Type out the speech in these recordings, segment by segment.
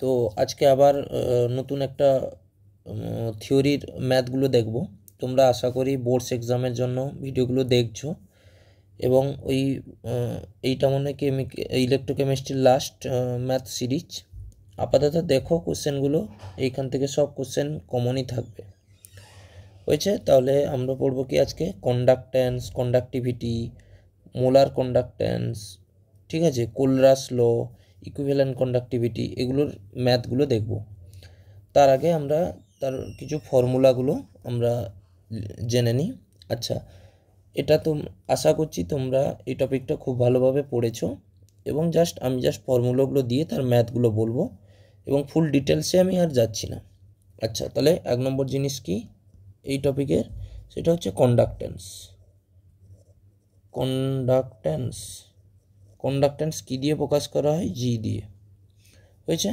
তো আজকে আবার নতুন একটা থিওরির ম্যাথগুলো দেখব। তোমরা আশা করি বোর্ডস এক্সামের জন্য ভিডিওগুলো দেখছো এবং ওই এইটা মনে ইলেকট্রোকেমিস্ট্রির লাস্ট ম্যাথ সিরিজ। আপাতত দেখো কোশ্চেনগুলো, এইখান থেকে সব কোশ্চেন কমনই থাকবে। হয়েছে? তাহলে আমরা পড়বো কি আজকে কন্ডাক্ট্যান্স, কন্ডাক্টিভিটি, মোলার কন্ডাক্ট্যান্স, ঠিক আছে, কোলরাস ল, ইকুইভ্যালেন্ট কন্ডাক্টিভিটি, এগুলোর ম্যাথগুলো দেখব। তার আগে আমরা তার কিছু ফর্মুলাগুলো আমরা জেনে নিই। আচ্ছা, এটা তো আশা করছি তোমরা এই টপিকটা খুব ভালোভাবে পড়েছো এবং আমি জাস্ট ফর্মুলাগুলো দিয়ে তার ম্যাথগুলো বলবো এবং ফুল ডিটেলসে আমি আর যাচ্ছি না। আচ্ছা, তাহলে 1 নম্বর জিনিস কি এই টপিকের, সেটা হচ্ছে কন্ডাক্ট্যান্স। কন্ডাক্ট্যান্স কন্ডাক্ট্যান্স কী দিয়ে প্রকাশ করা হয়? জি দিয়ে। হয়েছে?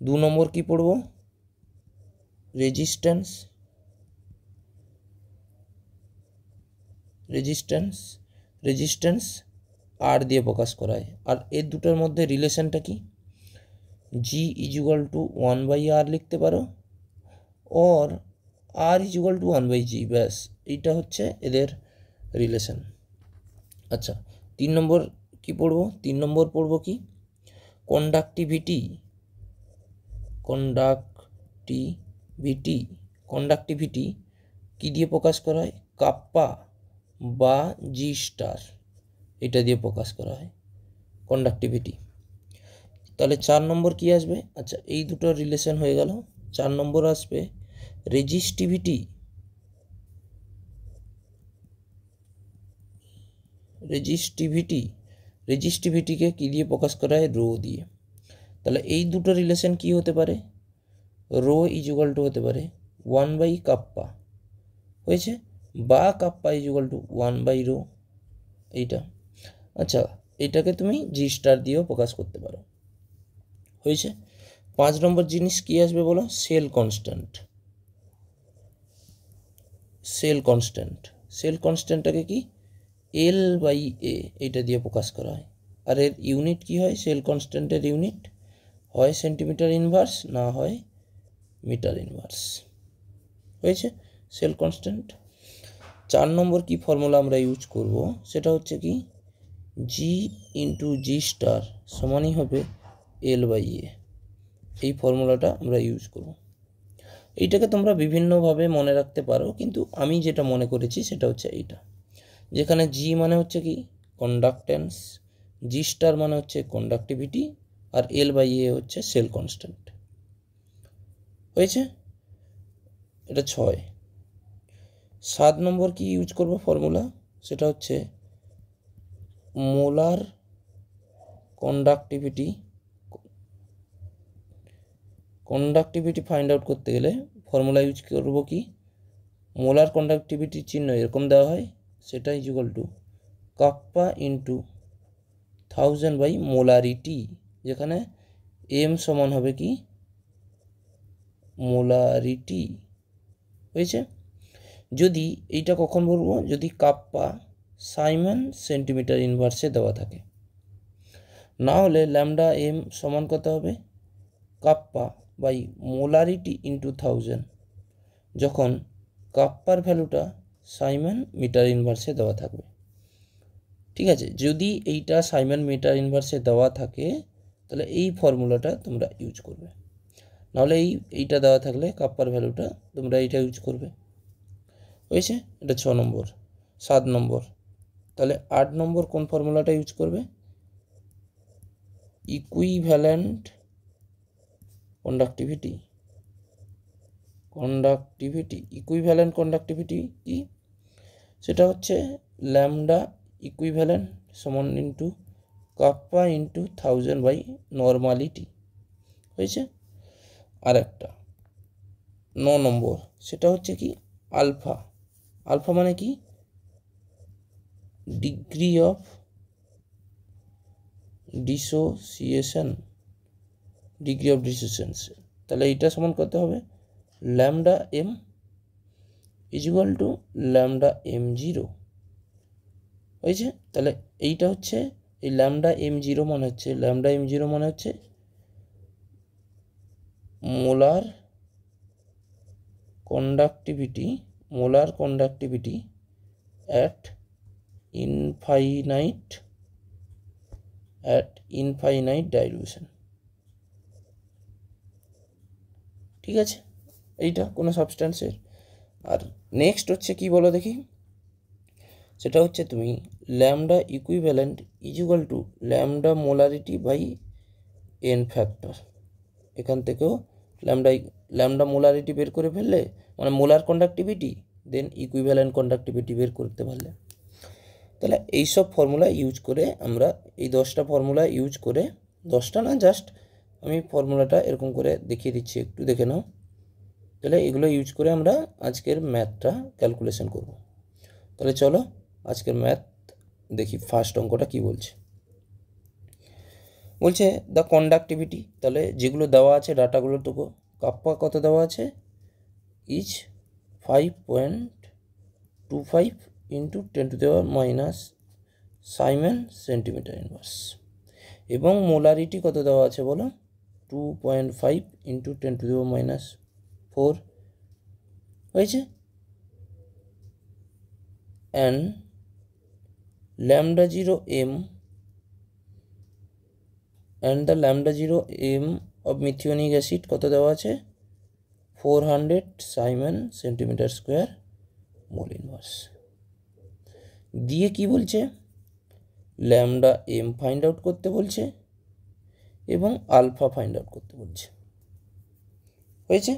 2 নম্বর কি পড়ব? রেজিস্ট্যান্স। রেজিস্ট্যান্স আর দিয়ে প্রকাশ করা হয়। আর এর দুটোর মধ্যে রিলেশনটা কি? জি ইজুয়াল টু 1/r লিখতে পারো, or R equal two 1/g। ব্যাস, এইটা হচ্ছে এদের রিলেশন। আচ্ছা, 3 নম্বর কি পড়ব? 3 নম্বর পড়ব কি? কন্ডাক্টিভিটি। কন্ডাক্টিভিটি কি দিয়ে প্রকাশ করা হয়? কাপ্পা বা জি স্টার, এটা দিয়ে প্রকাশ করা হয় কন্ডাক্টিভিটি। তাহলে 4 নম্বর কি আসবে? আচ্ছা, এই দুটো রিলেশন হয়ে গেল। 4 নম্বর আসবে রেজিস্টিভিটি। রেজিস্টিভিটিকে কি দিয়ে প্রকাশ করা হয়? রো দিয়ে। তাহলে এই দুটো রিলেশন কি হতে পারে? রো ইজুয়াল টু হতে পারে 1/কাপ্পা, হয়েছে, বা কাপ্পা ইজুয়াল টু 1/রো, এইটা। আচ্ছা, এটাকে তুমি জি স্টার দিয়েও প্রকাশ করতে পারো। হয়েছে? 5 নম্বর জিনিস কি আসবে বলো? সেল কনস্ট্যান্টটাকে কি? L/A এটা দিয়ে প্রকাশ করা হয়। আর এর ইউনিট কি হয়? সেল কনস্ট্যান্টের ইউনিট হয় সেন্টিমিটার ইনভার্স, না হয় মিটার ইনভার্স। হয়েছে? Cell constant. 4 নম্বর কি ফর্মুলা আমরা ইউজ করব? সেটা হচ্ছে কি? জি ইন্টু জি স্টার সমানই হবে L/A। এই ফর্মুলাটা আমরা ইউজ করব। এইটাকে তোমরা বিভিন্নভাবে মনে রাখতে পারো, কিন্তু আমি যেটা মনে করেছি সেটা হচ্ছে এইটা, যেখানে জি মানে হচ্ছে কি? কন্ডাক্ট্যান্স, জি স্টার মানে হচ্ছে কন্ডাক্টিভিটি, আর L/A হচ্ছে সেল কনস্ট্যান্ট। হয়েছে? এটা 6। 7 নম্বর কি ইউজ করব ফর্মুলা? সেটা হচ্ছে মোলার কন্ডাক্টিভিটি ফাইন্ড আউট করতে গেলে ফর্মুলা ইউজ করব কি? মোলার কন্ডাক্টিভিটির চিহ্ন এরকম দেওয়া হয়, সেটা ইজুয়াল টু কাপ্পা ইন্টু 1000/মোলারিটি, যেখানে এম সমান হবে কি? মোলারিটি। হয়েছে? যদি এইটা কখন বলবো? যদি কাপ্পা সাইমন সেন্টিমিটার ইনভার্সে দেওয়া থাকে। না হলে ল্যামডা এম সমান কত হবে? কাপ্পা বাই মোলারিটি ইন্টু 1000, যখন কাপ্পার ভ্যালুটা সাইমন মিটার ইনভার্সে দেওয়া থাকবে। ঠিক আছে? যদি এইটা সাইমন মিটার ইনভার্সে দেওয়া থাকে তাহলে এই ফর্মুলাটা তোমরা ইউজ করবে, নাহলে এইটা দেওয়া থাকলে কাপ্পার ভ্যালুটা তোমরা এইটা ইউজ করবে। হয়েছে? এটা 6 নম্বর। 7 নম্বর, তাহলে 8 নম্বর কোন ফর্মুলাটা ইউজ করবে? Equivalent conductivity. ইকুইভ্যালেন্ট কন্ডাক্টিভিটি কি? সেটা হচ্ছে ল্যামডা ইকুইভ্যালেন্ট সমান ইন্টু কাপ্পা ইন্টু 1000/নর্মালিটি। হয়েছে? আর একটা 9 নম্বর, সেটা হচ্ছে কি? আলফা মানে কি? Degree of dissociation. তাহলে এইটা সমান কত হবে? Lambda M equal to lambda M0। হয়েছে? তাহলে এইটা হচ্ছে এই ল্যামডা M0 মানে হচ্ছে molar conductivity at infinite dilution। ঠিক আছে, এইটা কোনো সাবস্ট্যান্সের। আর নেক্সট হচ্ছে কি বলো দেখি, সেটা হচ্ছে তুমি lambda equivalent equal to lambda molarity by N factor. এখান থেকেও ল্যামডা মোলারিটি বের করে ফেললে, মানে molar conductivity, then equivalent conductivity বের করতে পারলে, তাহলে এইসব ফর্মুলা ইউজ করে আমরা এই 10টা ফর্মুলা ইউজ করে, 10টা না, জাস্ট আমি ফর্মুলাটা এরকম করে দেখিয়ে দিচ্ছি, একটু দেখে নাও। তাহলে এগুলো ইউজ করে আমরা আজকের ম্যাথটা ক্যালকুলেশন করব। তাহলে চলো আজকের ম্যাথ দেখি। ফার্স্ট অঙ্কটা কি বলছে, বলছে দ্য কন্ডাক্টিভিটি, তাহলে যেগুলো দেওয়া আছে ডাটাগুলো তো কাপ্পা কত দেওয়া আছে, ইজ 5.25 ইন্টু 10⁻⁻⁻, সাইমেন সেন্টিমিটার ইনভার্স, এবং মোলারিটি কত দেওয়া আছে বলো, 2.5 ইন্টু 10⁻⁴ হয়েছে। And lambda 0 m and the lambda 0 m of methionine acid কত দেওয়া আছে, 400 Simon centimetre square mole inverse. দিয়ে কি বলছে, ল্যামডা এম ফাইন্ড আউট করতে বলছে এবং আলফা ফাইন্ড আউট করতে বলছে। হয়েছে,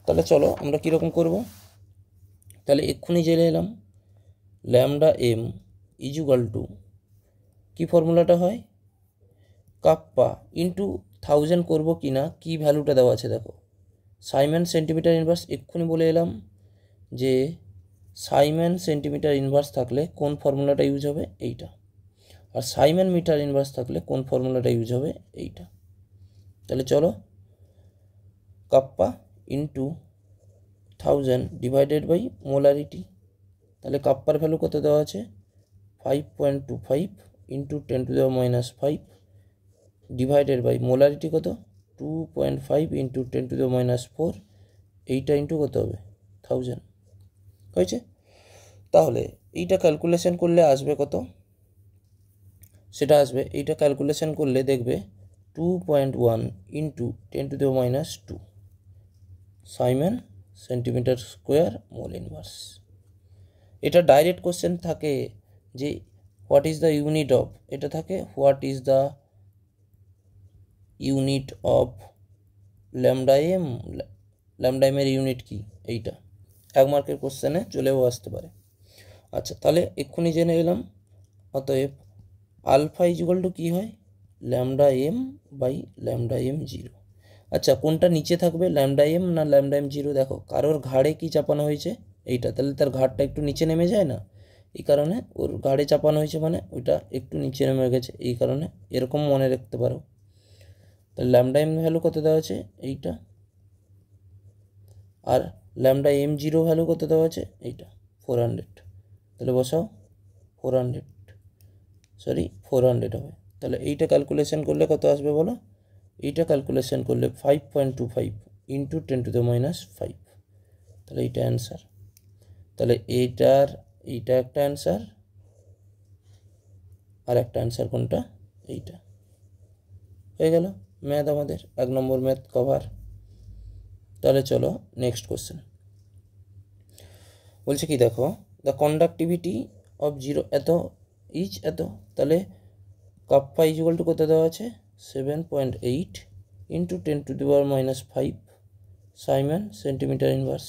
তাহলে চলো আমরা কীরকম করব। তাহলে এক্ষুনি জেনে এলাম ল্যামডা এম ইজুগাল টু, কী ফর্মুলাটা হয়, কাপ্পা ইন্টু 1000 করবো কি না, কী ভ্যালুটা দেওয়া আছে দেখো, সাইমন সেন্টিমিটার ইনভার্স। এক্ষুনি বলে এলাম যে সাইমন সেন্টিমিটার ইনভার্স থাকলে কোন ফর্মুলাটা ইউজ হবে, এইটা। আর সাইমন মিটার ইনভার্স থাকলে কোন ফর্মুলাটা ইউজ হবে, এইটা। তাহলে চলো, kappa into 1000 divided by molarity. তাহলে কাপ্পার ভ্যালু কত দেওয়া আছে, 5.25 ইন্টু 10⁻⁻5 ডিভাইডেড বাই মোলারিটি কত, 2.5 ইন্টু 10⁻⁴, এইটা ইন্টু কত হবে, 1000। হয়েছে, তাহলে এইটা ক্যালকুলেশন করলে আসবে কত, সেটা আসবে, এইটা ক্যালকুলেশন করলে দেখবে 2.1 into 10⁻² siemens centimetre square mole inverse. এটা ডাইরেক্ট কোশ্চেন থাকে যে what is the unit of, এটা থাকে what is the unit of lambda M, lambda এমের ইউনিট কি, এইটা 1 মার্কের কোশ্চেনে চলেও আসতে পারে। আচ্ছা, তাহলে এক্ষুনি জেনে এলাম, অতএব আলফা ইজুয়াল টু কী হয়, lambda M by lambda M 0। আচ্ছা, কোনটা নিচে থাকবে, ল্যামডা এম না ল্যামডা এম 0? দেখো কারোর ঘাড়ে কি চাপানো হয়েছে, এইটা, তাহলে তার ঘাড়টা একটু নিচে নেমে যায় না, এই কারণে ওর ঘাড়ে চাপানো হয়েছে, মানে ওইটা একটু নিচে নেমে গেছে, এই কারণে এরকম মনে রাখতে পারো। তাহলে ল্যামডা এম ভ্যালু কত দেওয়া আছে, এইটা। আর ল্যামডা এম 0 ভ্যালু কত দেওয়া আছে, এইটা 400। তাহলে বসাও 400 হবে। তাহলে এইটা ক্যালকুলেশন করলে কত আসবে বলো, এইটা ক্যালকুলেশন করলে 5.25 ইন্টু 10⁻⁵। তাহলে এইটা অ্যান্সার। তাহলে এইটা একটা অ্যান্সার, আর একটা অ্যান্সার কোনটা, এইটা। হয়ে গেল ম্যাথ, আমাদের 1 নম্বর ম্যাথ কভার। তাহলে চলো নেক্সট কোশ্চেন। বলছে কি দেখো, দ্য কন্ডাক্টিভিটি অফ 0 এত ইজ এত, তাহলে কাপ্পা ইজুয়াল টু কত দেওয়া আছে, 7.8 ইন্টু 10⁻⁵ সাইমন সেন্টিমিটার ইনভার্স,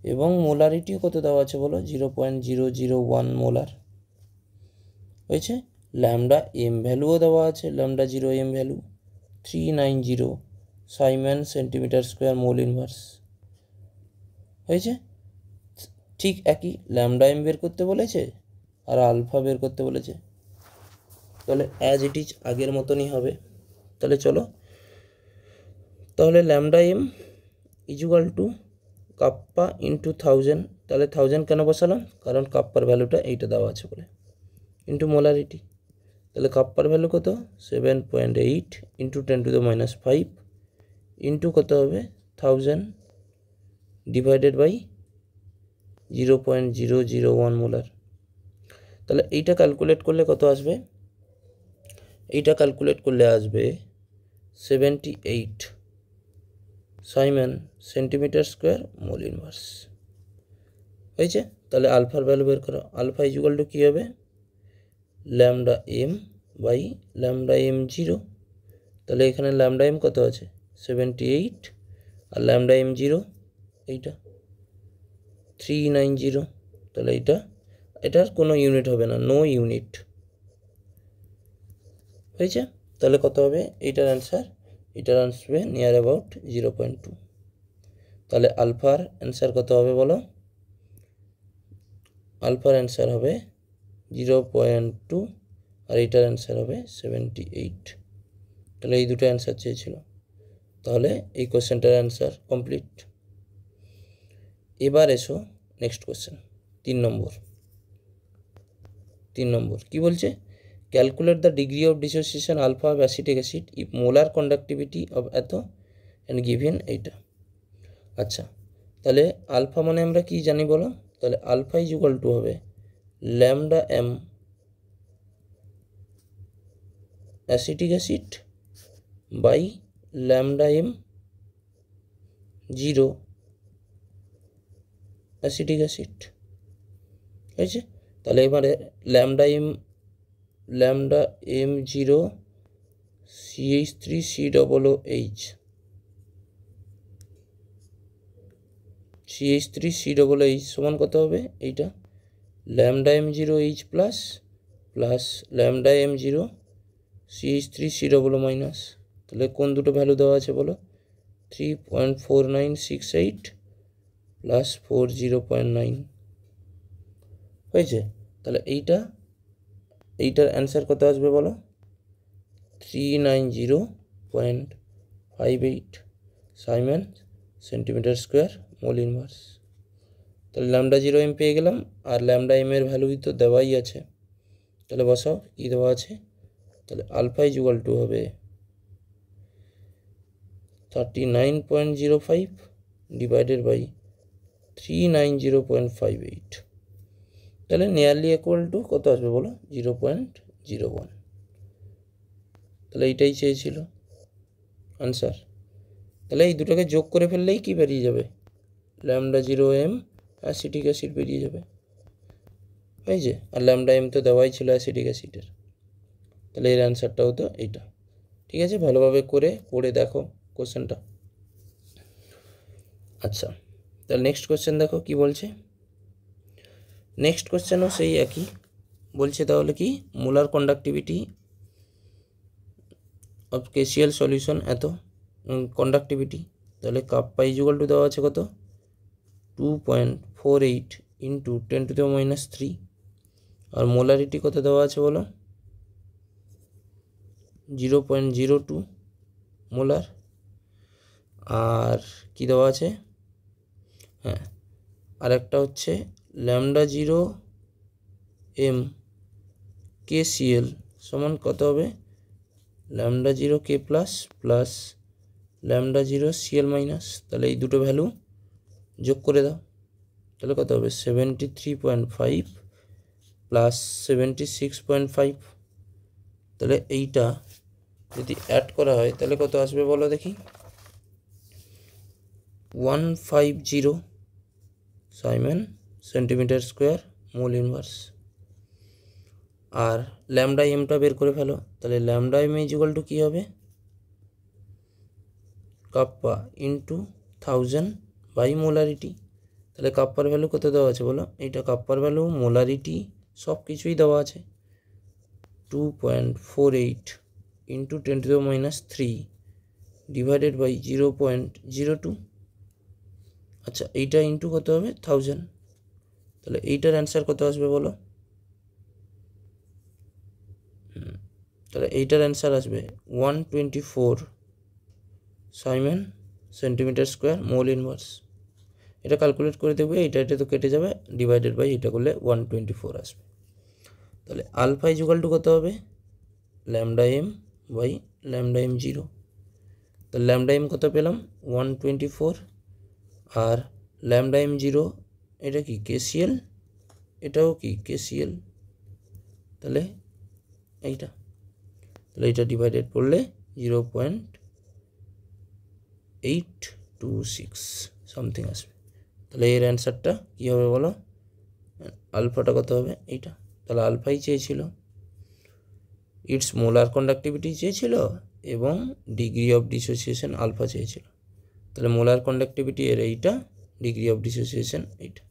এবং মোলারিটিও কত দেওয়া আছে বলো, 0.001 মোলার। হয়েছে, ল্যামডা এম ভ্যালুও দেওয়া আছে, lambda 0 M value 390 siemens centimetre square mole inverse. হয়েছে, ঠিক একই, ল্যামডা এম বের করতে বলেছে আর আলফা বের করতে বলেছে, তাহলে অ্যাজ ইট ইজ আগের মতনই হবে। তাহলে চলো, তাহলে lambda M equal to kappa into 1000, তাহলে 1000 কেন বসালাম, কারণ কাপ্পার ভ্যালুটা এইটা দেওয়া আছে বলে, ইন্টু মোলারিটি। তাহলে কাপ্পার ভ্যালু কত, 7.8 ইন্টু 10⁻⁵, ইন্টু কত হবে 1000 ডিভাইডেড বাই 0.001 মোলার। তাহলে এইটা ক্যালকুলেট করলে কত আসবে? এইটা ক্যালকুলেট করলে আসবে 78 Simon centimetre square mole inverse. হয়েছে? তাহলে আলফার ভ্যালু বের করো। আলফা ইকুয়াল টু কী হবে? Lambda M by lambda M zero. তাহলে এখানে ল্যামডা এম কত আছে? 78 আর ল্যামডা এম জিরো এইটা 390। তাহলে এটার কোনো ইউনিট হবে না, নো ইউনিট। হয়েছে? তাহলে কত হবে এইটার অ্যান্সার? এটার আসবে নিয়ার অ্যাবাউট 0.2। তাহলে আলফার অ্যান্সার কত হবে বলো? আলফার অ্যান্সার হবে 0.2 আর এইটার অ্যান্সার হবে 78। তাহলে এই দুটো অ্যান্সার চেয়েছিল। তাহলে এই কোশ্চেনটার অ্যান্সার কমপ্লিট। এবার এসো নেক্সট কোশ্চেন 3 নম্বর কি বলছে? Calculate the degree of dissociation alpha of acetic acid if molar conductivity of এত অ্যান্ড গিভেন এইটা। আচ্ছা, তাহলে আলফা মানে আমরা কি জানি বলো? তাহলে আলফা ইজ ইকুয়াল টু হবে lambda M acetic acid by lambda M zero acetic acid. হয়েছে? তাহলে এবারে lambda M zero CH3COOH CH3COOH সমান কত হবে? এইটা lambda M zero H plus lambda M zero CH3COO minus. তাহলে কোন দুটো ভ্যালু দেওয়া আছে বলো? 3.4968 প্লাস 40.9। হয়েছে? তাহলে এইটার অ্যান্সার কত আসবে বলো? 390.58 Simon centimetre square mole inverse. তাহলে ল্যামডা জিরো এম পেয়ে গেলাম, আর ল্যামডা এম এর ভ্যালু তো দেওয়াই আছে। তাহলে বসাও কী দেওয়া আছে। তাহলে আলফা ইজ ইকুয়াল টু হবে 39.05 ডিভাইডেড বাই 390.58। তাহলে নিয়ারলি ইকুয়াল টু কত আসবে বলো? 0.01। তাহলে এইটাই চেয়েছিল আনসার। তাহলে এই দুটোকে যোগ করে ফেললেই কি বেরিয়ে যাবে? Lambda zero M acetic acid বেরিয়ে যাবে। হয়েছে? আর ল্যামডা এম তো দেওয়াই ছিল অ্যাসিটিক অ্যাসিডের। তাহলে এর অ্যান্সারটাও তো এইটা। ঠিক আছে, ভালোভাবে পড়ে দেখো কোশ্চেনটা। আচ্ছা, তাহলে নেক্সট কোশ্চেন দেখো কি বলছে। নেক্সট কোশ্চেনও সেই একই বলছে। তাহলে কি molar conductivity of KCL solution এত কন্ডাক্টিভিটি। তাহলে কাপ্পা ইজ ইকুয়াল টু দেওয়া আছে কত? 2.48 ইন্টু 10⁻³ আর মোলারিটি কত দেওয়া আছে বলো? 0.02 মোলার। আর কি দেওয়া আছে? হ্যাঁ, আর একটা হচ্ছে ল্যামডা জিরো এম KCl সমান কত হবে? ল্যামডা জিরো কে plus lambda zero Cl minus. তাহলে এই দুটো ভ্যালু যোগ করে দাও। তাহলে কত হবে? 73.5 প্লাস 76.5। তাহলে এইটা যদি অ্যাড করা হয় তাহলে কত আসবে বলো দেখি? 150 siemens centimetre square mole inverse. আর ল্যামডা এমটা বের করে ফেলো। তাহলে lambda m is equal to কী হবে? Kappa into 1000 by molarity. তাহলে কাপ্পার ভ্যালু কত দেওয়া আছে বলো? এইটা কাপ্পার ভ্যালু, মোলারিটি সব কিছুই দেওয়া আছে। 2.48 ইন্টু 10⁻³ ডিভাইডেড বাই 0.02। আচ্ছা, এইটা ইন্টু কত হবে? 1000। তাহলে এইটার অ্যান্সার কত আসবে বলো? তাহলে এইটার অ্যান্সার আসবে 124 Simon centimetre square mole inverse. এটা ক্যালকুলেট করে দেখবে, এটা তো কেটে যাবে, ডিভাইডেড বাই এটা করলে 124 আসবে। তাহলে আলফা ইজ ইকুয়াল টু কত হবে? Lambda M by lambda M zero. তো ল্যামডা এম কত পেলাম 124, আর ল্যামডা এম জিরো এটা কি কেসিএল, এটাও কি কেসিএল, তাহলে এইটা, তাহলে এটা ডিভাইডেড করলে 0.826 সামথিং আসবে। তাহলে এর অ্যান্সারটা কী হবে বলো, আলফাটা কত হবে এইটা, তাহলে আলফাই চেয়েছিল, ইটস মোলার কন্ডাক্টিভিটি চেয়েছিল এবং ডিগ্রি অফ ডিসোসিয়েশন আলফা চেয়েছিল। তাহলে মোলার কন্ডাক্টিভিটি এর এইটা, ডিগ্রি অফ ডিসোসিয়েশন এইটা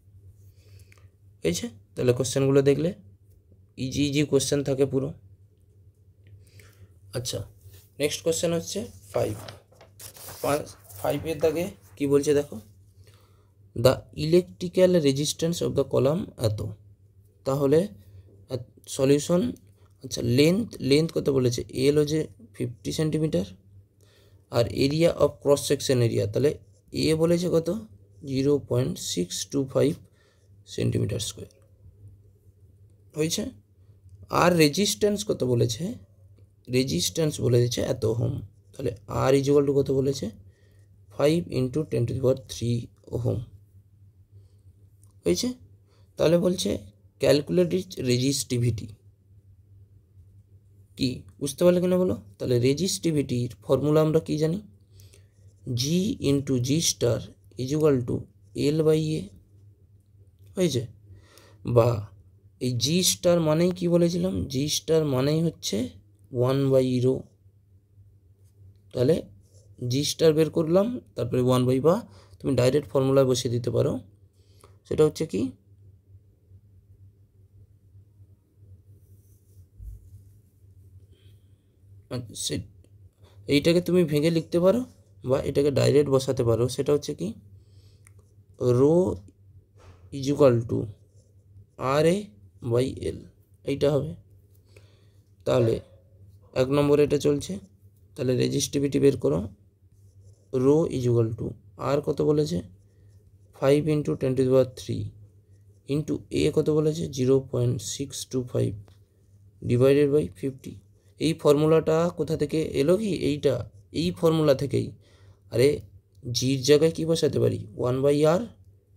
হয়েছে। তাহলে কোশ্চেনগুলো দেখলে ইজি ইজি কোশ্চেন থাকে পুরো। আচ্ছা, নেক্সট কোশ্চেন হচ্ছে 5 দাগে কি বলছে দেখো, the electrical resistance of the column এত, তাহলে সলিউশন। আচ্ছা, লেন্থ কত বলেছে, এল হচ্ছে 50 সেন্টিমিটার, আর area of cross section area, তাহলে এ বলেছে কত 0.625 সেন্টিমিটার স্কোয়ার হয়েছে। আর রেজিস্ট্যান্স কত বলেছে, রেজিস্ট্যান্স বলে দিচ্ছে এত ওহম, তাহলে আর ইকুয়াল টু কত বলেছে 5 × 10⁻³ ওহম হয়েছে। তাহলে বলছে ক্যালকুলেট ইটস রেজিস্টিভিটি, কি বুঝতে পারলে কিনা বলো। তাহলে রেজিস্টিভিটির ফর্মুলা আমরা কি জানি, G into G star equal to L/A হয়েছে, বা এই জি স্টার মানেই কি বলেছিলাম, জি স্টার মানেই হচ্ছে 1/ρ, তাহলে জি স্টার বের করলাম, তারপরে 1/, বা তুমি ডাইরেক্ট ফর্মুলায় বসিয়ে দিতে পারো, সেটা হচ্ছে কি এইটাকে তুমি ভেঙে লিখতে পারো বা এটাকে ডাইরেক্ট বসাতে পারো, সেটা হচ্ছে কি রো ইকুয়াল টু RA/L এইটা হবে। তাহলে 1 নম্বরে এটা চলছে, তাহলে রেজিস্টিভিটি বের করো, রো ইকুয়াল টু আর কত বলেছে 5 × 10⁻³ ইন্টু এ কত বলেছে 0.625 ডিভাইডেড বাই 50। এই ফর্মুলাটা কোথা থেকে এলো, কি এইটা, এই ফর্মুলা থেকেই। আরে জির জায়গায় কি বসাতে পারি 1/r,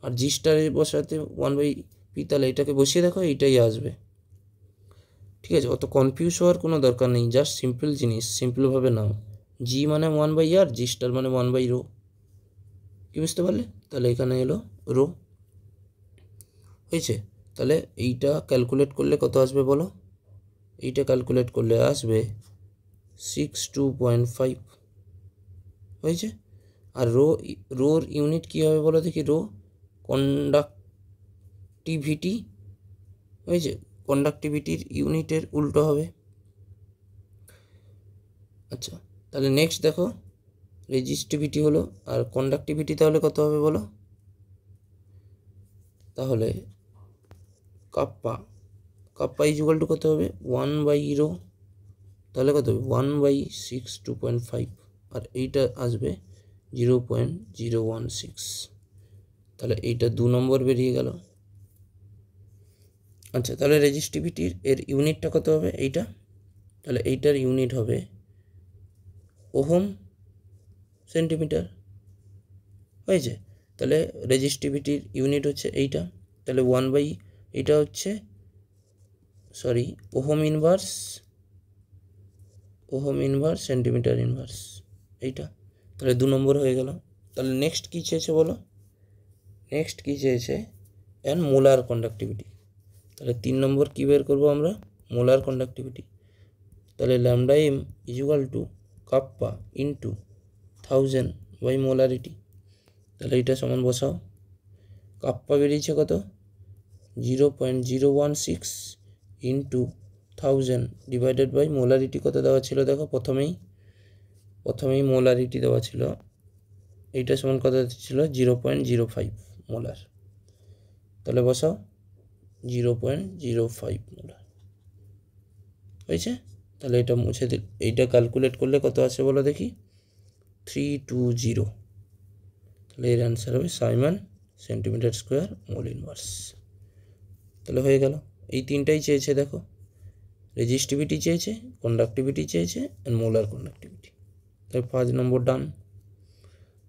আর জি স্টারে বসাতে 1/p, তাহলে এটাকে বসিয়ে দেখো এইটাই আসবে। ঠিক আছে, অত কনফিউজ হওয়ার কোনো দরকার নেই, জাস্ট সিম্পল জিনিস, সিম্পলভাবে নাও, জি মানে 1/r, জি স্টার মানে 1/ρ, কি বুঝতে পারলে। তাহলে এখানে এলো রো হয়েছে। তাহলে এইটা ক্যালকুলেট করলে কত আসবে বলো, এইটা ক্যালকুলেট করলে আসবে 62.5 হয়েছে। আর রোর ইউনিট কী হবে বলো দেখি, রো কন্ডাক্টিভিটি হয়েছে, কন্ডাক্টিভিটির ইউনিটের উল্টো হবে। আচ্ছা, তাহলে নেক্সট দেখো, রেজিস্টিভিটি হলো, আর কন্ডাক্টিভিটি তাহলে কত হবে বলো, তাহলে কাপ্পা ইকুয়াল টু কত হবে 1/ρ, তাহলে কত হবে 1/62.5, আর এইটা আসবে 0.016, তাহলে এইটা 2 নম্বর বেরিয়ে গেল। আচ্ছা, তাহলে রেজিস্টিভিটির এর ইউনিটটা কত হবে এইটা, তাহলে এইটার ইউনিট হবে ওহম সেন্টিমিটার হয়েছে। তাহলে রেজিস্টিভিটির ইউনিট হচ্ছে এইটা, তাহলে 1/, এটা হচ্ছে ওহম ইনভার্স সেন্টিমিটার ইনভার্স এইটা, তাহলে 2 নম্বর হয়ে গেল। তাহলে নেক্সট কী চেয়েছে বলো, নেক্সট কী চেয়েছে অ্যান্ড মোলার কন্ডাক্টিভিটি, তাহলে 3 নম্বর কী বের করবো আমরা, মোলার কন্ডাক্টিভিটি। তাহলে lambda M equal to kappa into 1000 by molarity, তাহলে এটা সমান বসাও, কাপ্পা বেরিয়েছে কত 0.016 ইন্টু 1000 ডিভাইডেড বাই মোলারিটি কত দেওয়া ছিল দেখো, প্রথমেই মোলারিটি দেওয়া ছিল, এইটা সমান কত ছিল 0.05 মোলার, তাহলে বসাও 0.05 মোলার হয়েছে। তাহলে এটা মুছে দিল, এইটা ক্যালকুলেট করলে কত আসে বলো দেখি 320, তাহলে এর অ্যান্সার হবে Simon centimetre square mole inverse. তাহলে হয়ে গেল, এই তিনটাই চেয়েছে দেখো, রেজিস্টিভিটি চেয়েছে, কন্ডাক্টিভিটি চেয়েছে, অ্যান্ড মোলার কন্ডাক্টিভিটি। তাই 5 নম্বর ডান।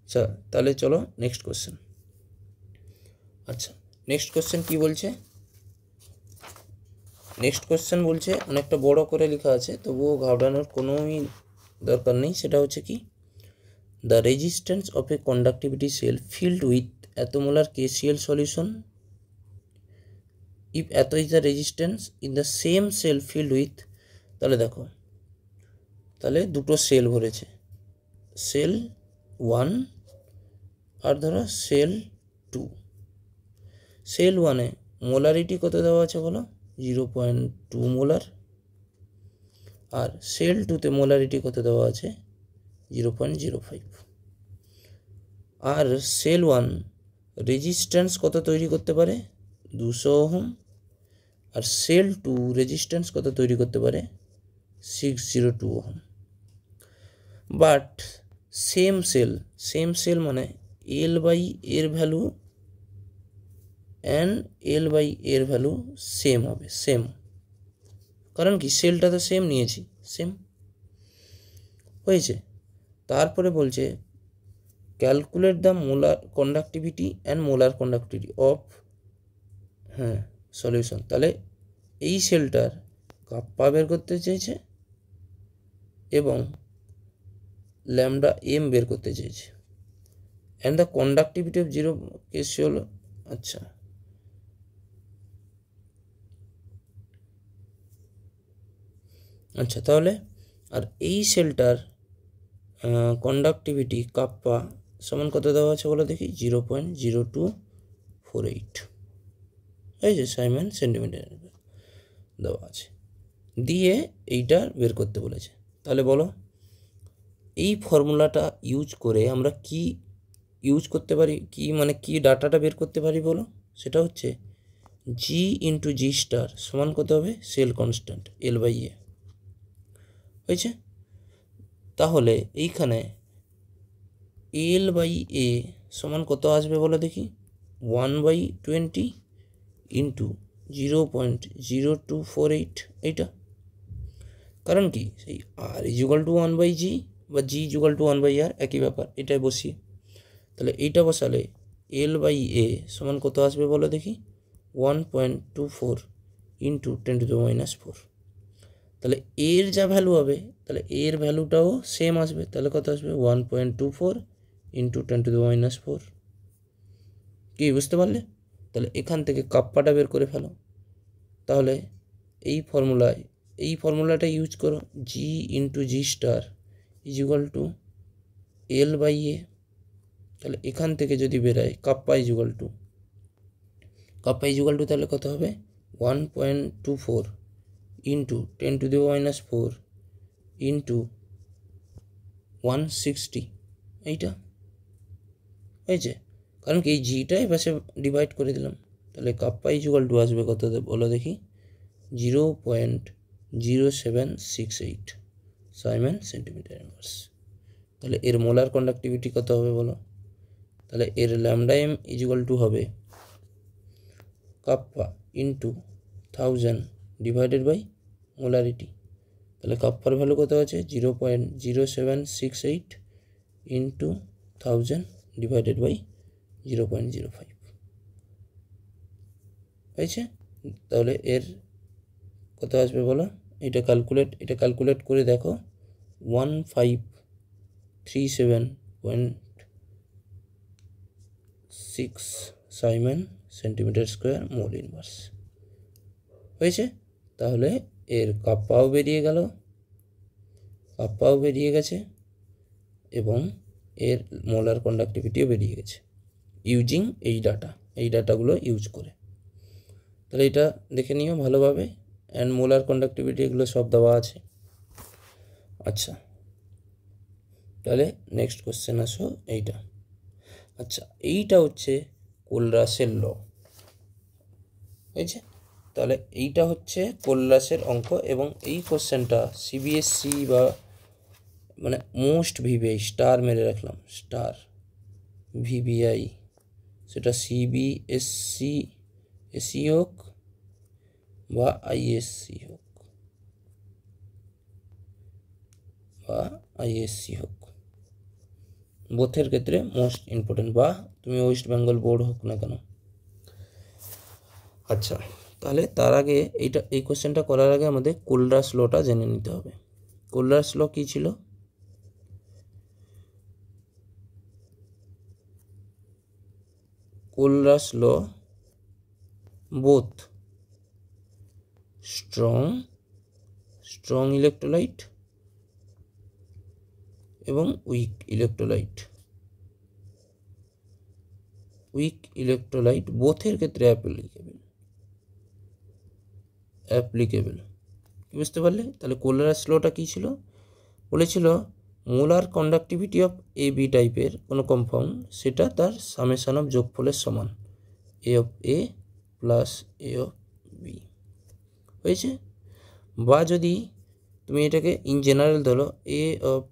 আচ্ছা তাহলে চলো নেক্সট কোশ্চেন। আচ্ছা নেক্সট কোশ্চেন কি বলছে, নেক্সট কোশ্চেন বলছে অনেকটা বড় করে লেখা আছে, তবুও ঘাবড়ানোর কোনোই দরকার নেই। সেটা হচ্ছে কি, the resistance of a conductivity cell filled with এত মোলার KCl সলিউশন ইফ এত is the resistance in the same cell filled with, তাহলে দেখো তাহলে দুটো সেল ভরেছে, সেল 1 আর ধরো সেল 2। সেল 1-এ মোলারিটি কত দেওয়া আছে বলো, 0.2 মোলার, আর সেল 2-তে মোলারিটি কত দেওয়া আছে, 0.05। আর সেল 1 রেজিস্ট্যান্স কত তৈরি করতে পারে, 200 ওহম, আর সেল 2 রেজিস্ট্যান্স কত তৈরি করতে পারে, 602 ওহম। বাট সেম সেল মানে এল বাই এর ভ্যালু অ্যান্ড এল বাই এর ভ্যালু সেম হবে, সেম, কারণ কি সেলটা তো সেম নিয়েছি, সেম হয়েছে। তারপরে বলছে calculate the molar conductivity and molar conductivity of solution. তাহলে এই সেলটার কাপ্পা বের করতে চেয়েছে এবং ল্যামডা এম বের করতে চেয়েছে, and the conductivity of 0 KCl। আচ্ছা আচ্ছা তাহলে আর এই সেলটার কন্ডাক্টিভিটি কাপ্পা সমান কত দেওয়া আছে বলো দেখি, 0.0248, এই যে সাইমন সেন্টিমিটার দেওয়া আছে, দিয়ে এইটা বের করতে বলেছে। তাহলে বলো এই ফর্মুলাটা ইউজ করে আমরা কি ইউজ করতে পারি, কি মানে কি ডাটাটা বের করতে পারি বলো, সেটা হচ্ছে জি ইন্টু জি স্টার সমান কত হবে, সেল কনস্ট্যান্ট এল বাই এ হয়েছে। তাহলে এইখানে এল বাই এ সমান কত আসবে বলো দেখি, 1/20 ইন্টু 0.0248, এইটা, কারণ কি সেই আর ইজুগাল টু 1/g বা জি ইজুগাল টু 1/r একই ব্যাপার, এটাই বসিয়ে, তাহলে এইটা বসালে এল বাই এ সমান কত আসবে বলো দেখি, 1.24 ইন্টু 10⁻⁴। তাহলে এর যা ভ্যালু হবে তাহলে এর ভ্যালুটাও সেম আসবে, তাহলে কত আসবে 1.24 ইন্টু 10⁻⁴। কি বুঝতে পারলে? তাহলে এখান থেকে কাপ্পাটা বের করে ফেলো। তাহলে এই ফর্মুলাটা ইউজ করো, G into G star equal to L by A. তাহলে এখান থেকে যদি বেরায় কাপ্পা ইজুগাল টু তাহলে কত হবে 1.24 ইন্টু 10⁻⁴ ইন্টু 160, এইটা হয়েছে। কারণ কি এই জিটাই পাশে ডিভাইড করে দিলাম, তাহলে কাপ্পা ইজুগাল টু আসবে কত বলো দেখি, 0.0768 সাইমন সেন্টিমিটার ইনভার্স। তাহলে এর মোলার কন্ডাক্টিভিটি কত হবে বলো, তাহলে এর ল্যামডা এম ইজুগাল টু হবে kappa into 1000 divided by molarity. তাহলে কাপ্পার ভ্যালু কত আছে, 0.0768 ইন্টু 1000 ডিভাইডেড বাই 0.05 হয়েছে। তাহলে এর কত আসবে বলো, এটা ক্যালকুলেট করে দেখো, 1537.6 Simon centimetre square mole inverse হয়েছে। তাহলে এর কাপ্পাও বেরিয়ে গেছে এবং এর মোলার কন্ডাক্টিভিটিও বেরিয়ে গেছে ইউজিং এই ডাটাগুলো ইউজ করে। তাহলে এটা দেখে নিও ভালোভাবে, অ্যান্ড মোলার কন্ডাক্টিভিটি এগুলো সব দেওয়া আছে। আচ্ছা তাহলে নেক্সট কোশ্চেন আসো এইটা। আচ্ছা এইটা হচ্ছে কোলরাসের ল হয়েছে। তাহলে এইটা হচ্ছে কোলরাসের অঙ্ক, এবং এই কোশ্চেনটা সিবিএসসি বা মানে মোস্ট ভিবিআই স্টার মেরে রাখলাম, স্টার ভিবিআই, সেটা সিবিএসসি হোক বা আইএসসি হোক বোথের ক্ষেত্রে মোস্ট ইম্পর্টেন্ট, বা তুমি ওয়েস্ট বেঙ্গল বোর্ড হোক না কেন। আচ্ছা, তাহলে তার আগে এই কোশ্চেনটা করার আগে আমাদের কোলরাস লটা জেনে নিতে হবে। কোলরাস ল কী ছিল? কোলরাস ল বোথ স্ট্রং ইলেকট্রোলাইট এবং উইক ইলেকট্রোলাইট বোথের ক্ষেত্রে অ্যাপ্লিকেবল। বুঝতে পারলে? তাহলে কোলরাস লটা কী ছিল? বলেছিল molar conductivity of A B টাইপের কোনো কম্পাউন্ড, সেটা তার সামেশন অফ যোগফলের সমান, A of A plus A of B হয়েছে। বা যদি তুমি এটাকে ইন জেনারেল ধরো, এ অফ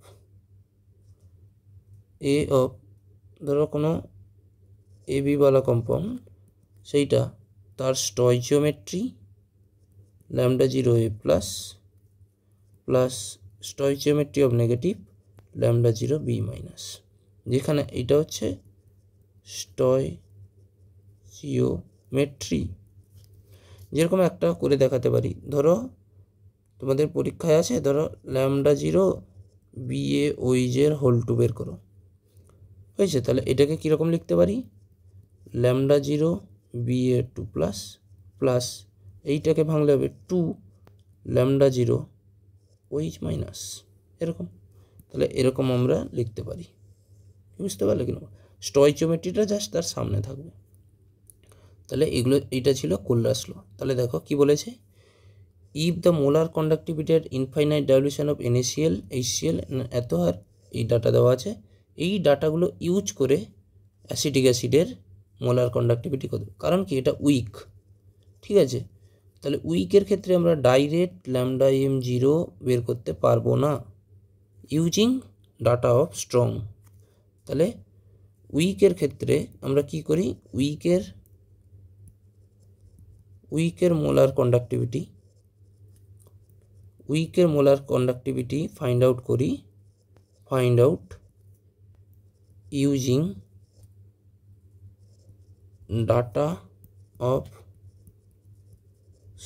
ধরো কোনো এ বি वाला কম্পাউন্ড, সেইটা তার stoichiometry lambda 0 A plus stoichiometry of negative lambda 0 B minus, যেখানে এটা হচ্ছে স্টয়চিওমেট্রি। যেরকম একটা করে দেখাতে পারি, ধরো তোমাদের পরীক্ষায় আছে, ধরো ল্যামডা 0 বি এ ওইজের হোল টু বের করো, হয়েছে। তাহলে এটাকে কীরকম লিখতে পারি? ল্যামডা 0 বি এ 2 প্লাস এইটাকে ভাঙলে হবে 2 ল্যামডা 0 ওইচ মাইনাস, এরকম। তাহলে এরকম আমরা লিখতে পারি। বুঝতে পারলে কিনা? স্টয়চিওমেট্রিটা জাস্ট তার সামনে থাকবে। তাহলে এইটা ছিল কোলরাস ল। তাহলে দেখো কি বলেছে, if the molar conductivity at infinite dilution of NaCl HCl এত, আর এই ডাটা দেওয়া আছে, এই ডাটাগুলো ইউজ করে অ্যাসিটিক অ্যাসিডের মোলার কন্ডাক্টিভিটি কত, কারণ কি এটা উইক, ঠিক আছে। তাহলে উইকের ক্ষেত্রে আমরা ডাইরেক্ট ল্যামডা m0 বের করতে পারবো না, ইউজিং ডাটা অফ স্ট্রং। তাহলে উইকের ক্ষেত্রে আমরা কি করি, উইকের molar conductivity find out using data of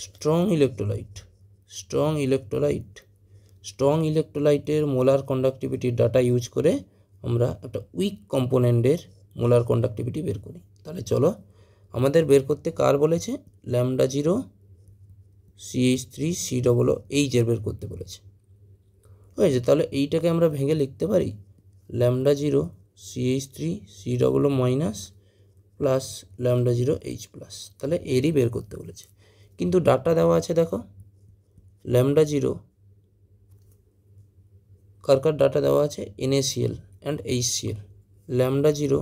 strong ইলেকট্রোলাইটের মোলার কন্ডাক্টিভিটির ডাটা ইউজ করে আমরা একটা উইক কম্পোনেন্টের মোলার কন্ডাক্টিভিটি বের করি। তাহলে চলো, আমাদের বের করতে কার বলেছে? ল্যামডা 0 CH3COOH বের করতে বলেছে, হয়েছে। তাহলে এইটাকে আমরা ভেঙে লিখতে পারি lambda 0 CH3COO minus plus lambda 0 H plus. তাহলে এরই বের করতে বলেছে, কিন্তু ডাটা দেওয়া আছে দেখো, ল্যামডা 0 কার ডাটা দেওয়া আছে? NaCl and HCl, lambda 0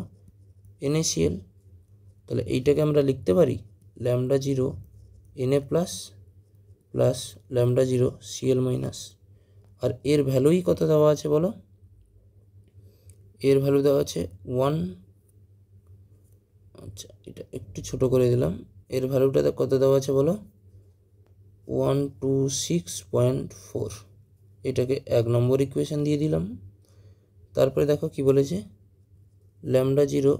NaCl। তাহলে এইটাকে আমরা লিখতে পারি lambda 0 Na plus lambda 0 Cl minus. আর এর ভ্যালুই কত দেওয়া আছে বলো? এর ভ্যালু দেওয়া আছে 1, আচ্ছা এটা একটু ছোট করে দিলাম, এর ভ্যালুটা কত দেওয়া আছে বলো? 126.4। এটাকে 1 নম্বর ইকুয়েশন দিয়ে দিলাম। তারপরে দেখো কি বলেছে, ল্যামডা 0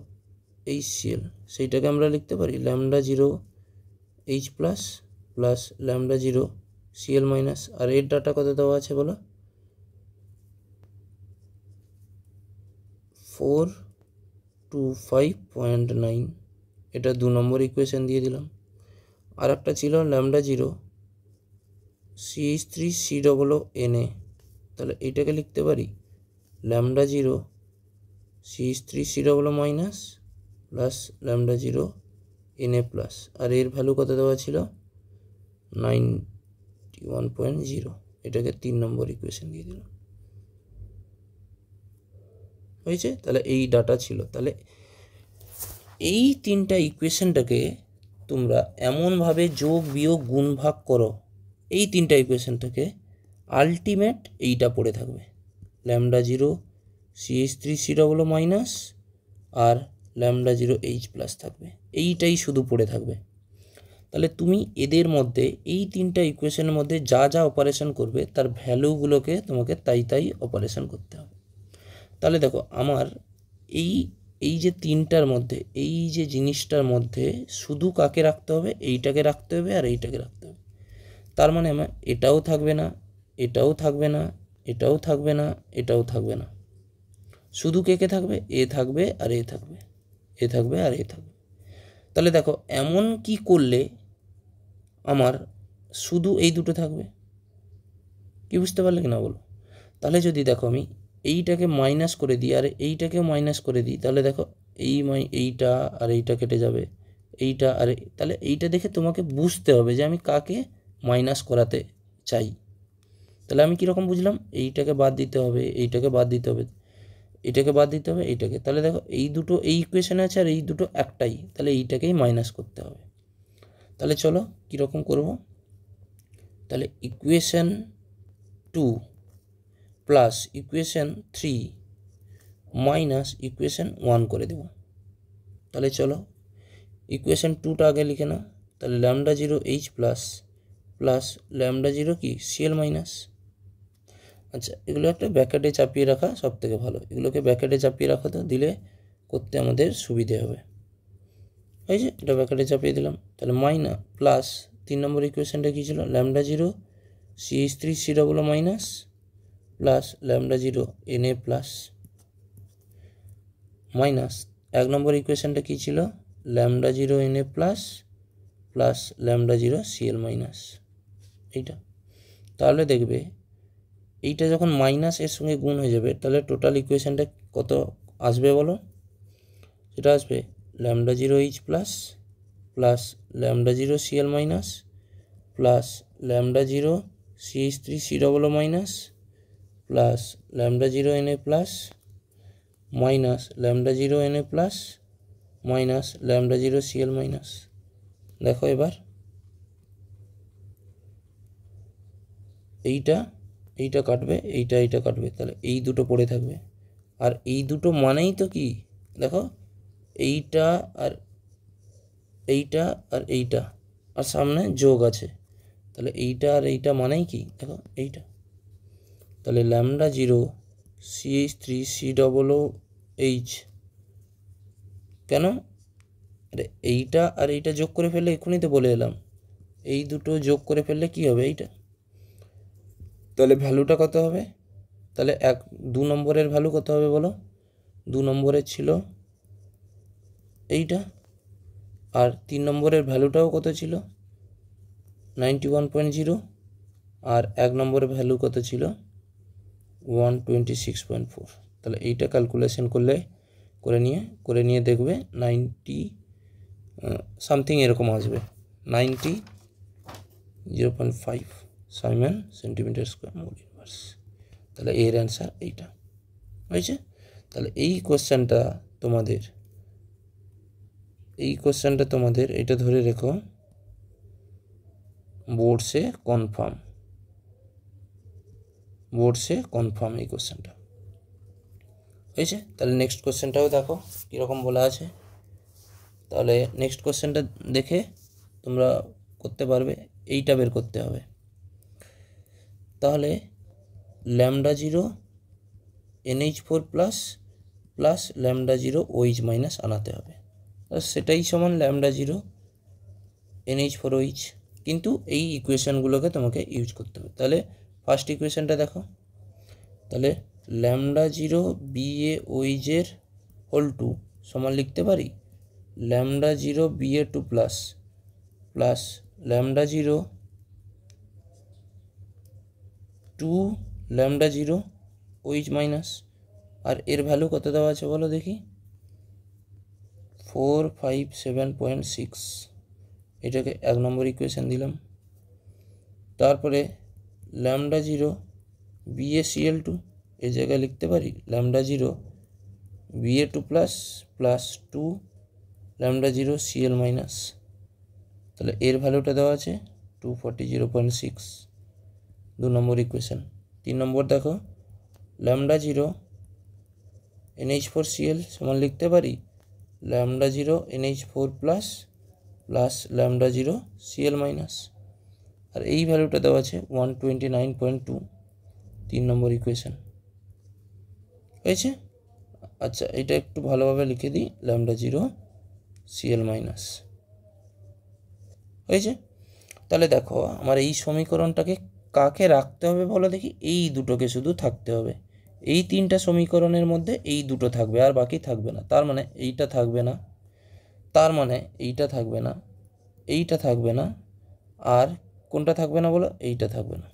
HCl, সেইটাকে আমরা লিখতে পারি lambda 0 H plus lambda 0 Cl minus. আর এর ডাটা কত দেওয়া আছে বলো? 425.9। এটা 2 নম্বর ইকুয়েশন দিয়ে দিলাম। আর একটা ছিল ল্যামডা 0 CH3COONA, তাহলে এইটাকে লিখতে পারি lambda 0 CH3COO minus plus lambda 0 Na plus. আর এর ভ্যালু কত দেওয়া ছিল? 91.0। এটাকে 3 নম্বর ইকুয়েশন দিয়ে দিলাম, হয়েছে। তাহলে এই ডাটা ছিল। তাহলে এই 3টা ইকুয়েশনটাকে তোমরা এমনভাবে যোগ বিয়োগ গুণ ভাগ করো, এই 3টা ইকুয়েশনটাকে আলটিমেট এইটা পড়ে থাকবে, ল্যামডা 0 CH3COO মাইনাস আর ল্যামডা 0 H প্লাস থাকবে, এইটাই শুধু পড়ে থাকবে। তাহলে তুমি এদের মধ্যে এই 3টা ইকুয়েশনের মধ্যে যা যা অপারেশন করবে তার ভ্যালুগুলোকে তোমাকে তাই অপারেশন করতে হবে। তাহলে দেখো, আমার এই এই যে তিনটার মধ্যে এই যে জিনিসটার মধ্যে শুধু কাকে রাখতে হবে, এইটাকে রাখতে হবে আর এইটাকে রাখতে হবে। তার মানে আমার এটাও থাকবে না, এটাও থাকবে না, এটাও থাকবে না, এটাও থাকবে না, শুধু কে কে থাকবে, এ থাকবে আর এ থাকবে, এ থাকবে আর এ থাকবে। তাহলে দেখো এমন কি করলে আমার শুধু এই দুটো থাকবে, কি বুঝতে পারলে কি না বলো? তাহলে যদি দেখো আমি এইটাকে মাইনাস করে দিই আর এইটাকেও মাইনাস করে দিই, তাহলে দেখো এইটা আর এইটা কেটে যাবে, এইটা আর তাহলে এইটা দেখে তোমাকে বুঝতে হবে যে আমি কাকে মাইনাস করাতে চাই। তাহলে আমি কীরকম বুঝলাম, এইটাকে বাদ দিতে হবে, এইটাকে বাদ দিতে হবে, এটাকে বাদ দিতে হবে, এইটাকে। তাহলে দেখো এই দুটো এই ইকুয়েশনে আছে আর এই দুটো একটাই, তাহলে এইটাকেই মাইনাস করতে হবে। তাহলে চলো কীরকম করব, তাহলে equation 2 plus equation 3 minus equation 1 করে দেব। তাহলে চলো ইকুয়েশন 2টা আগে লিখে নাও। তাহলে lambda 0 H plus plus lambda 0 কি সিএল মাইনাস। আচ্ছা এগুলো একটা ব্র্যাকেটে চাপিয়ে রাখা সব থেকে ভালো, এগুলোকে ব্র্যাকেটে চাপিয়ে রাখা তো, দিলে করতে আমাদের সুবিধে হবে। এই যে এটা ব্র্যাকেটে চাপিয়ে দিলাম। তাহলে মাইনাস প্লাস 3 নম্বর ইকুয়েশনটা কী ছিল, lambda 0 CH3 C double minus plus lambda 0 Na plus minus 1 নম্বর ইকুয়েশনটা কী ছিল, lambda 0 Na plus plus lambda 0 Cl minus. এইটা তাহলে দেখবে এইটা যখন মাইনাস এর সঙ্গে গুণ হয়ে যাবে, তাহলে টোটাল ইকুয়েশনটা কত আসবে বলো, সেটা আসবে lambda 0 H plus plus lambda 0 Cl minus plus lambda 0 CH3 C double minus plus lambda 0 Na plus minus lambda 0 Na plus minus lambda 0 Cl minus. দেখো এবার এইটা কাটবে, এইটা কাটবে, তাহলে এই দুটো পড়ে থাকবে। আর এই দুটো মানেই তো কি, দেখো এইটা আর এইটা আর এইটা আর সামনে যোগ আছে, তাহলে এইটা আর এইটা মানেই কি, দেখো এইটা। তাহলে lambda 0 CH3 C double H, কেন, আরে এইটা আর এইটা যোগ করে ফেললে, এক্ষুনি তো বলে এলাম এই দুটো যোগ করে ফেললে কি হবে, এইটা। তাহলে ভ্যালুটা কত হবে, তাহলে 2 নম্বরের ভ্যালু কত হবে বলো, 2 নম্বরের ছিল এইটা, আর 3 নম্বরের ভ্যালুটাও কত ছিল 91.0, আর 1 নম্বরের ভ্যালু কত ছিল 126.4। তাহলে এইটা ক্যালকুলেশন করে নিয়ে দেখবে 90 সামথিং এরকম আসবে, 90.05 Simon centimetre square mole inverse. তাহলে এর অ্যান্সার এইটা হয়েছে। তাহলে এই কোশ্চেনটা তোমাদের এটা ধরে রেখো, বোর্ডসে কনফার্ম এই কোশ্চেনটা হয়েছে। তাহলে নেক্সট কোশ্চেনটাও দেখো কীরকম বলা আছে। তাহলে নেক্সট কোশ্চেনটা দেখে তোমরা করতে পারবে, এইটা বের করতে হবে। তাহলে lambda 0 NH4 plus plus lambda 0 OH minus আনাতে হবে, সেটাই সমান ল্যামডা 0 NH4 OH, কিন্তু এই ইকুয়েশনগুলোকে তোমাকে ইউজ করতে হবে। তাহলে ফার্স্ট ইকুয়েশনটা দেখো, তাহলে ল্যামডা 0 BaOH এর হোল 2 সমান লিখতে পারি lambda 0 Ba2 plus plus lambda 0 2 lambda 0 OH minus, আর এর ভ্যালু কত দেওয়া আছে বলো দেখি, 457.6, এটাকে 1 নম্বর ইকুয়েশন দিলাম। তারপরে ল্যামডা 0 BaCl2, এই জায়গায় লিখতে পারি lambda 0 Ba2 plus plus 2 lambda 0 Cl minus, তাহলে এর ভ্যালুটা দেওয়া আছে 240.6, 2 নম্বর ইকুয়েশন। 3 নম্বর দেখো ল্যামডা 0 NH4Cl সমান লিখতে পারি lambda 0 NH4 plus plus lambda 0 Cl minus, আর এই ভ্যালুটা দেওয়া আছে 129.2, 3 নম্বর ইকুয়েশন হয়েছে। আচ্ছা এটা একটু ভালোভাবে লিখে দিই, ল্যামডা জিরো সিএল মাইনাস হয়েছে। তাহলে দেখো আমার এই সমীকরণটাকে কাকে রাখতে হবে বলো দেখি, এই দুটোকে শুধু থাকতে হবে। এই তিনটা সমীকরণের মধ্যে এই দুটো থাকবে, আর বাকি থাকবে না। তার মানে এইটা থাকবে না, তার মানে এইটা থাকবে না, এইটা থাকবে না, আর কোনটা থাকবে না বলো, এইটা থাকবে না।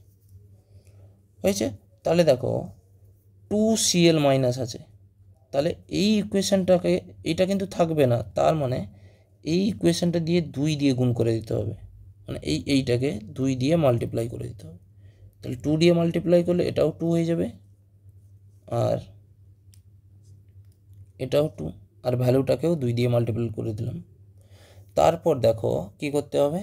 হয়েছে। তাহলে দেখো 2Cl মাইনাস আছে, তাহলে এই ইকুয়েশানটাকে, এইটা কিন্তু থাকবে না, তার মানে এই ইকুয়েশানটা দিয়ে 2 দিয়ে গুণ করে দিতে হবে, মানে এইটাকে 2 দিয়ে মাল্টিপ্লাই করে দিতে হবে। তাহলে 2 দিয়ে মাল্টিপ্লাই করলে এটাও 2 হয়ে যাবে, আর এটাও 2, আর ভ্যালুটাকেও 2 দিয়ে মাল্টিপ্লাই করে দিলাম। তারপর দেখো কি করতে হবে,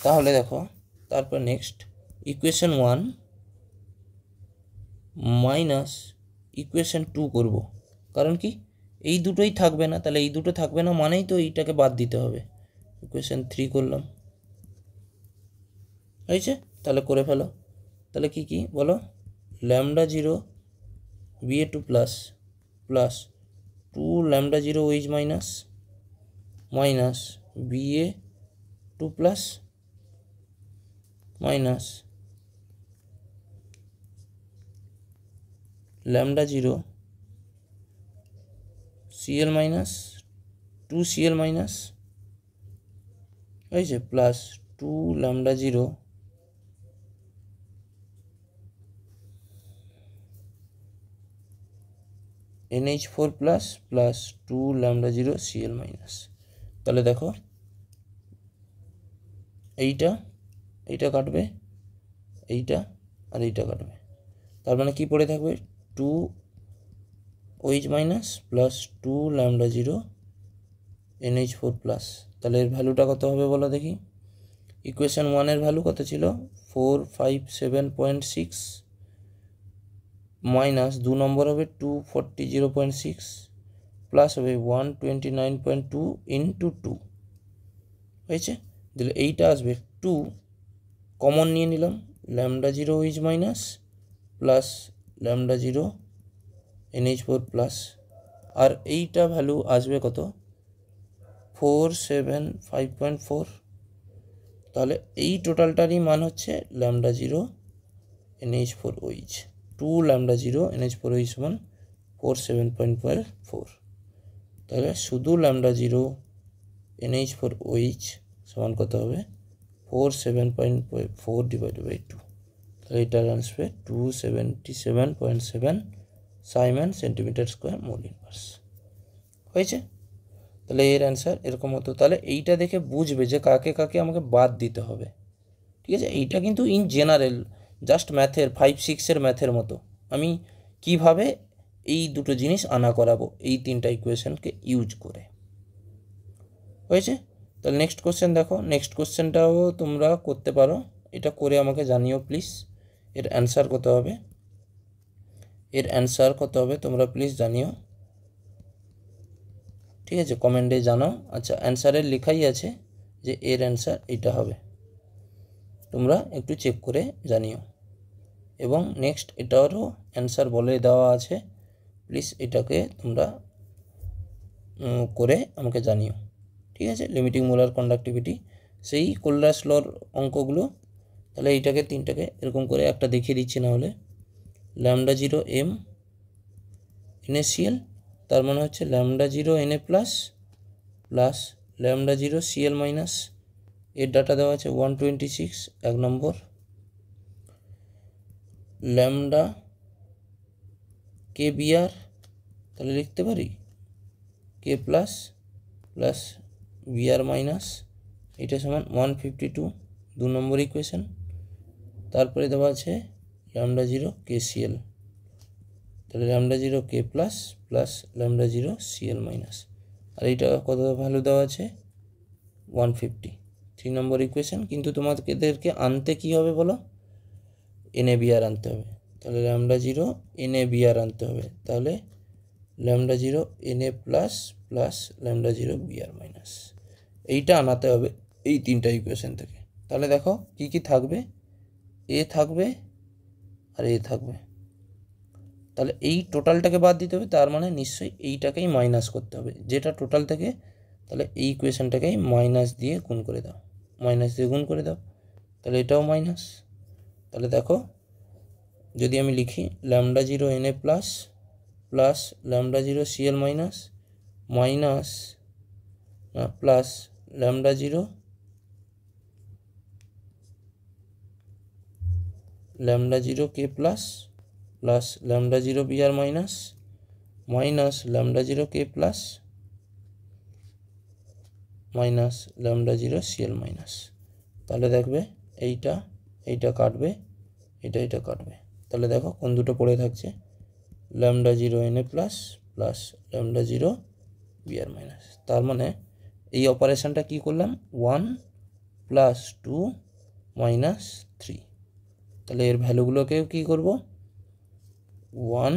তাহলে দেখো তারপর নেক্সট ইকুয়েশন 1 মাইনাস ইকুয়েশন 2 করব, কারণ কি এই দুটোই থাকবে না, তাহলে এই দুটো থাকবে না মানেই তো এইটাকে বাদ দিতে হবে। ইকুয়েশন 3 করলাম, হয়েছে। তাহলে করে ফেলো, তাহলে কি কি বলো, lambda zero BA two plus plus 2 lambda zero OH minus minus BA two plus minus lambda zero CL minus 2Cl minus হয়েছে, plus 2 lambda zero NH4 plus plus 2 lambda zero Cl minus. তাহলে দেখো এইটা কাটবে, এইটা আর এইটা কাটবে, তার মানে কি পড়ে থাকবে 2 OH minus plus 2 lambda zero NH4 plus. তাহলে এর ভ্যালুটা কত হবে বলো দেখি, ইকুয়েশন 1 এর ভ্যালু কত ছিল 457.6 মাইনাস 2 নম্বর হবে 240.6 প্লাস হবে 129.2 ইন্টু 2 হয়েছে। দিলে এইটা আসবে 2 কমন নিয়ে নিলাম, lambda zero is minus plus lambda zero NH4 plus, আর এইটা ভ্যালু আসবে কত 475.4। তাহলে এই টোটালটারই মান হচ্ছে lambda zero NH4 OH, 2 lambda zero NH4 OH সমান 47.4। তাহলে শুধু ল্যামডা জিরো NH4 OH সমান কত হবে 47.4 ডিভাইডেড বাই 2, তাহলে এটার আসবে 277.7 Simon centimetre square mole inverse. হয়েছে। তাহলে এর অ্যান্সার এরকম হতো। তাহলে এইটা দেখে বুঝবে যে কাকে কাকে আমাকে বাদ দিতে হবে, ঠিক আছে। এইটা কিন্তু ইন জেনারেল জাস্ট ম্যাথের 5-6 ম্যাথের মতো আমি কিভাবে এই দুটো জিনিস আনা করাবো এই তিনটা ইকুয়েশনকে ইউজ করে। হয়েছে। তাহলে নেক্সট কোশ্চেন দেখো, নেক্সট কোশ্চেনটাও তোমরা করতে পারো, এটা করে আমাকে জানিও প্লিজ এর অ্যান্সার কত হবে, এর অ্যান্সার কত হবে তোমরা প্লিজ জানিও, ঠিক আছে, কমেন্টে জানাও। আচ্ছা অ্যান্সারের লেখাই আছে যে এর অ্যান্সার এটা হবে, তোমরা একটু চেক করে জানিও। এবং নেক্সট এটারও অ্যান্সার বলে দেওয়া আছে, প্লিজ এটাকে তোমরা করে আমাকে জানিও, ঠিক আছে। লিমিটিং মোলার কন্ডাক্টিভিটি সেই কোলরাস লর অঙ্কগুলো, তাহলে এইটাকে তিনটাকে এরকম করে একটা দেখিয়ে দিচ্ছি না হলে, ল্যামডা জিরো এম NaCl, তার মানে হচ্ছে lambda zero Na plus plus lambda zero Cl minus, এর ডাটা দেওয়া আছে 126 এক নম্বর, ল্যামডা KBr, তাহলে লিখতে পারি K plus plus Br minus, এটা সমান 152 দু নম্বর ইকুয়েশন। তারপরে দেওয়া আছে ল্যামডা জিরো KCl, তাহলে lambda zero K plus plus lambda zero Cl minus, আর এইটা কত ভ্যালু দেওয়া আছে 150 3 নম্বর ইকুয়েশন। কিন্তু তোমাদেরকে আনতে কি হবে বলো, NaBr আনতে হবে, তাহলে ল্যামডা জিরো NaBr আনতে হবে, তাহলে lambda zero Na plus plus lambda zero Br minus, এইটা আনাতে হবে এই তিনটা ইকুয়েশন থেকে। তাহলে দেখো কি কি থাকবে, এ থাকবে আর এ থাকবে। তাহলে এই টোটালটাকে বাদ দিতে হবে, তার মানে নিশ্চয়ই এইটাকেই মাইনাস করতে হবে যেটা টোটাল থেকে। তাহলে এই ইকুয়েশনটাকেই মাইনাস দিয়ে গুণ করে দাও, মাইনাস দিয়ে গুণ করে দাও, তাহলে এটাও মাইনাস। তাহলে দেখো যদি আমি লিখি lambda zero N A plus plus lambda zero CL minus minus plus lambda zero K plus plus lambda zero B R minus minus lambda zero K plus minus lambda zero CL minus. তাহলে দেখবে এইটা কাটবে, এটা কাটবে। তাহলে দেখো কোন দুটো পড়ে থাকছে, lambda zero N A plus plus lambda zero B R minus. তার মানে এই অপারেশনটা কি করলাম, 1 প্লাস 2 মাইনাস 3। তাহলে এর ভ্যালুগুলোকেও কী করব, 1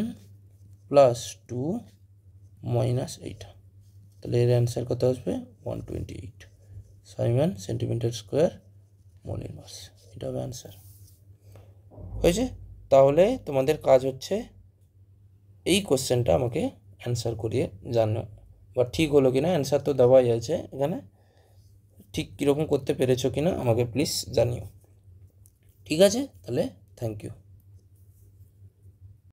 প্লাস 2 মাইনাস 8। তাহলে এর অ্যান্সার কত আসবে, 128 Simon centimetre square mole inverse. এটা হবে অ্যান্সার। হয়েছে? তাহলে তোমাদের কাজ হচ্ছে এই কোশ্চেনটা আমাকে অ্যান্সার করিয়ে জানো, বা ঠিক হলো কিনা, অ্যান্সার তো দেওয়াই আছে এখানে, ঠিক কীরকম করতে পেরেছো কিনা আমাকে প্লিজ জানিও। ঠিক আছে? তাহলে থ্যাংক ইউ।